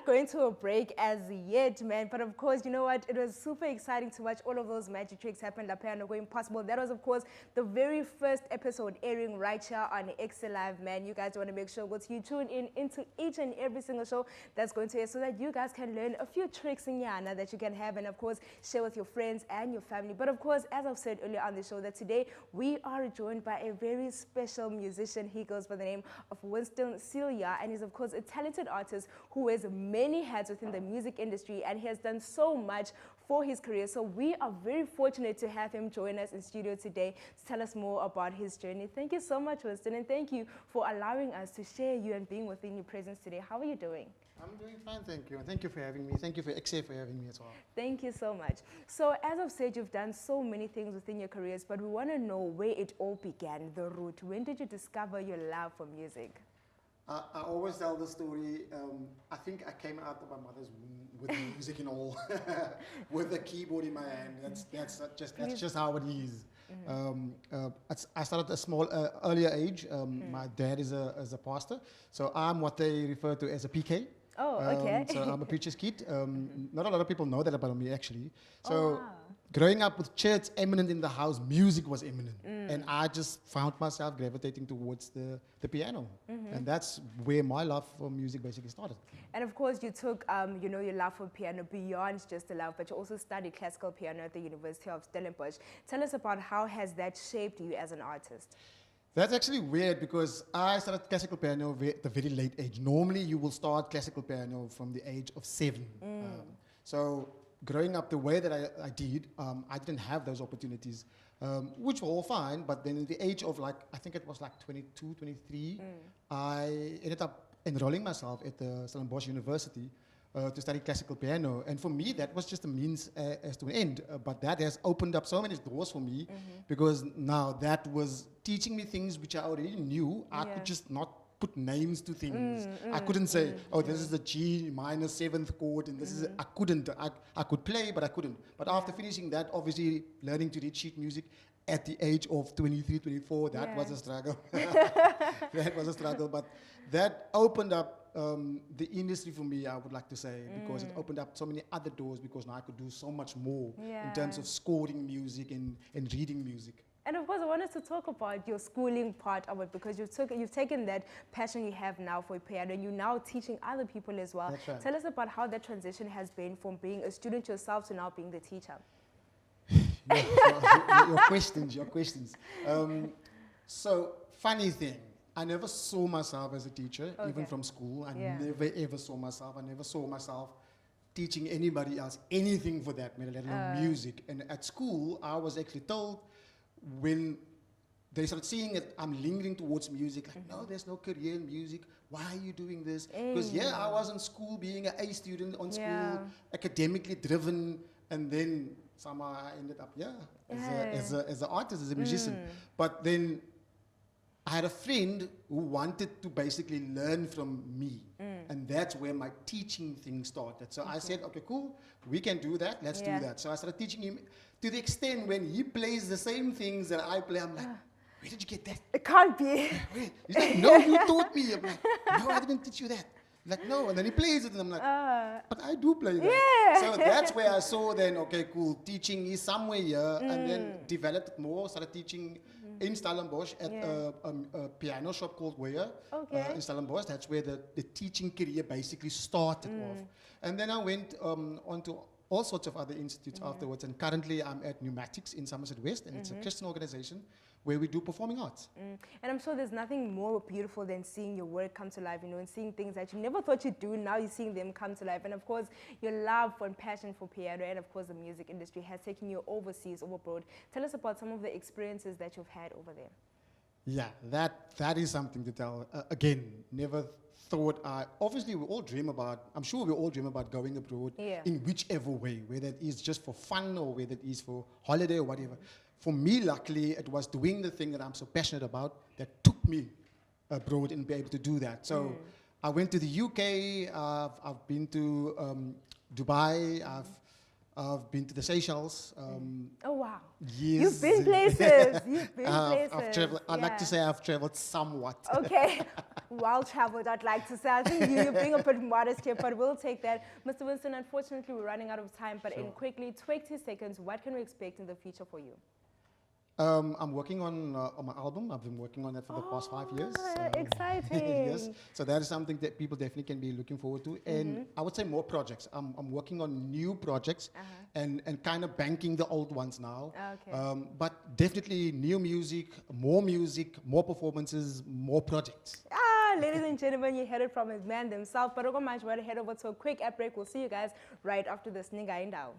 going to a break as yet, man. But of course, you know what? It was super exciting to watch all of those magic tricks happen. La Piano Going Possible. That was, of course, the very first episode airing right here on EKSE Live, man. You guys want to make sure you tune in into each and every single show that's going to air so that you guys can learn a few tricks in Yana that you can have and, of course, share with your friends and your family. But, of course, as I've said earlier on the show, that today we are joined by a very special musician. He goes by the name of Winston, Silijeur, and he's, of course, a talented artist who wears many hats within the music industry, and he has done so much for his career. So we are very fortunate to have him join us in studio today to tell us more about his journey. Thank you so much, Winston, and thank you for allowing us to share you and being within your presence today. How are you doing? I'm doing fine, thank you. Thank you for having me. Thank you for EKSE for having me as well. Thank you so much. So as I've said, you've done so many things within your careers, but we want to know where it all began, the root. When did you discover your love for music? I always tell the story. I think I came out of my mother's womb with music and all, with a keyboard in my hand. That's just how it is. Mm-hmm. I started at a small, earlier age. My dad is a pastor, so I'm what they refer to as a PK. Oh, okay. So I'm a preacher's kid. Not a lot of people know that about me, actually. So. Oh, wow. Growing up with church eminent in the house, music was eminent. And I just found myself gravitating towards the piano. Mm-hmm. And that's where my love for music basically started. And of course, you took your love for piano beyond just the love, but you also studied classical piano at the University of Stellenbosch. Tell us about how has that shaped you as an artist? That's actually weird because I started classical piano at a very late age. Normally, you will start classical piano from the age of 7. So growing up the way that I did, I didn't have those opportunities, which were all fine. But then at the age of I think it was 22, 23, I ended up enrolling myself at the Stellenbosch University to study classical piano. And for me, that was just a means as to an end. But that has opened up so many doors for me because now that was teaching me things which I already knew. I could just not put names to things. I couldn't say, oh, this is the G minor 7th chord, and this is, I couldn't. I could play, but I couldn't. But after finishing that, obviously, learning to read sheet music at the age of 23, 24, that was a struggle. That was a struggle, but that opened up the industry for me, I would like to say, because it opened up so many other doors because now I could do so much more in terms of scoring music and reading music. And of course, I wanted to talk about your schooling part of it because you've taken that passion you have now for piano and you're now teaching other people as well. That's right. Tell us about how that transition has been from being a student yourself to now being the teacher. Your questions. So, funny thing, I never saw myself as a teacher, even from school. I never ever saw myself. I never saw myself teaching anybody else anything for that matter, let alone music. And at school, I was actually told, when they started seeing that I'm lingering towards music, no, there's no career in music. Why are you doing this? Because I was in school being an A student on school, academically driven, and then somehow I ended up as an artist, as a musician. But then I had a friend who wanted to basically learn from me. And that's where my teaching thing started. So I said, okay, cool, we can do that, let's do that. So I started teaching him to the extent when he plays the same things that I play, I'm like, where did you get that? It can't be. He's like, no, you taught me. I'm like, no, I didn't teach you that. Like, no, and then he plays it, and I'm like, but I do play that. Yeah. So that's where I saw then, okay, cool, teaching is somewhere here, and then developed it more, started teaching in Stellenbosch at a piano shop called Weyer in Stellenbosch. That's where the teaching career basically started off. And then I went on to all sorts of other institutes afterwards, and currently I'm at Pneumatics in Somerset West, and it's a Christian organization where we do performing arts. And I'm sure there's nothing more beautiful than seeing your work come to life, and seeing things that you never thought you'd do, now you're seeing them come to life. And of course, your love and passion for piano and of course the music industry has taken you overseas, abroad. Tell us about some of the experiences that you've had over there. Yeah, that is something to tell. Again, never thought obviously we all dream about, I'm sure we all dream about going abroad in whichever way, whether it is just for fun or whether it is for holiday or whatever. For me, luckily, it was doing the thing that I'm so passionate about that took me abroad and be able to do that. So I went to the UK, I've been to Dubai, I've been to the Seychelles. Oh, wow. Yes. You've been places. You've been places. I've traveled, I'd like to say I've traveled somewhat. Okay. well-traveled, I'd like to say. I think you're being a bit modest here, but we'll take that. Mr. Winston, unfortunately, we're running out of time, but in quickly, 20 seconds, what can we expect in the future for you? I'm working on my album. I've been working on it for the past 5 years. Exciting. Yes, so that is something that people definitely can be looking forward to. And I would say more projects. I'm working on new projects and kind of banking the old ones now. Okay. But definitely new music, more performances, more projects. Ladies and gentlemen, you heard it from his man himself. But much, we're head over to a quick ad break. We'll see you guys right after this. Ninga Indao.